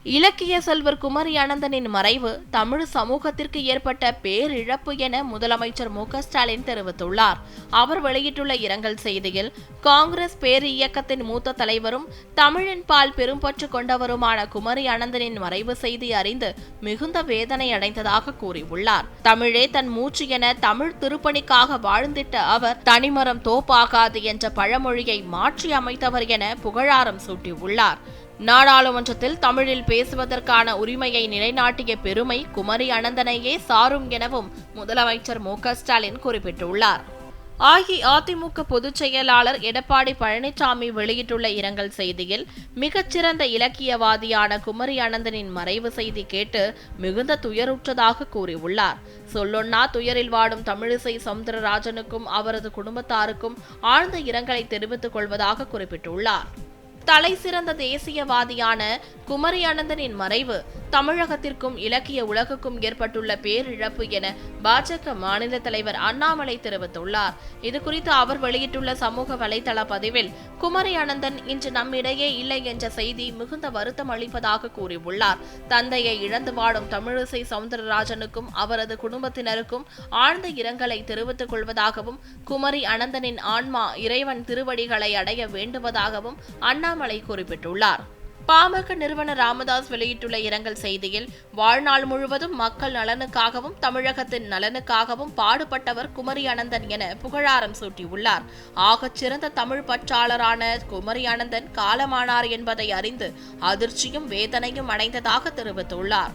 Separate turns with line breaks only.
இலக்கிய செல்வர் குமரி அனந்தனின் மறைவு தமிழ் சமூகத்திற்கு ஏற்பட்ட பேரிழப்பு என முதலமைச்சர் மு.க.ஸ்டாலின் தெரிவித்துள்ளார். அவர் வெளியிட்டுள்ள இரங்கல் செய்தியில், காங்கிரஸ் பேர் இயக்கத்தின் மூத்த தலைவரும் தமிழின் பால் பெரும்பற்று கொண்டவருமான குமரி அனந்தனின் மறைவு செய்தி அறிந்து மிகுந்த வேதனை அடைந்ததாக கூறியுள்ளார். தமிழே தன் மூச்சு என தமிழ் திருப்பணிக்காக வாழ்ந்திட்ட அவர் தனிமரம் தோப்பாகாது என்ற பழமொழியை மாற்றி அமைத்தவர் என புகழாரம் சூட்டியுள்ளார். நாடாளுமன்றத்தில் தமிழில் பேசுவதற்கான உரிமையை நிலைநாட்டிய பெருமை குமரி அனந்தனையே சாரும் எனவும் முதலமைச்சர் மு.க.ஸ்டாலின் குறிப்பிட்டுள்ளார். அஇஅதிமுக பொதுச் செயலாளர் எடப்பாடி பழனிசாமி வெளியிட்டுள்ள இரங்கல் செய்தியில், மிகச்சிறந்த இலக்கியவாதியான குமரி அனந்தனின் மறைவு செய்தி கேட்டு மிகுந்த துயருற்றதாக கூறியுள்ளார். சொல்லொன்னா துயரில் வாடும் தமிழிசை சவுந்தரராஜனுக்கும் அவரது குடும்பத்தாருக்கும் ஆழ்ந்த இரங்கலை தெரிவித்துக் கொள்வதாக குறிப்பிட்டுள்ளார். தலை சிறந்த தேசியவாதியான குமரி அனந்தனின் மறைவு தமிழகத்திற்கும் இலக்கிய உலகுக்கும் ஏற்பட்டுள்ள பேரிழப்பு என பாஜக மாநில தலைவர் அண்ணாமலை தெரிவித்துள்ளார். இதுகுறித்து அவர் வெளியிட்டுள்ள சமூக வலைதள பதிவில், குமரி அனந்தன் இன்று நம்மிடையே இல்லை என்ற செய்தி மிகுந்த வருத்தம் அளிப்பதாக கூறியுள்ளார். தந்தையை இழந்து வாடும் தமிழிசை சவுந்தரராஜனுக்கும் அவரது குடும்பத்தினருக்கும் ஆழ்ந்த இரங்கலை தெரிவித்துக் கொள்வதாகவும், குமரி அனந்தனின் ஆன்மா இறைவன் திருவடிகளை அடைய வேண்டுவதாகவும் அண்ணாமலை குறிப்பிட்டுள்ளார். பாமக நிறுவனர் ராமதாஸ் வெளியிட்டுள்ள இரங்கல் செய்தியில், வாழ்நாள் முழுவதும் மக்கள் நலனுக்காகவும் தமிழகத்தின் நலனுக்காகவும் பாடுபட்டவர் குமரி அனந்தன் என புகழாரம் சூட்டியுள்ளார். ஆகச் சிறந்த தமிழ் பற்றாளரான குமரி அனந்தன் காலமானார் என்பதை அறிந்து அதிர்ச்சியும் வேதனையும் அடைந்ததாக தெரிவித்துள்ளார்.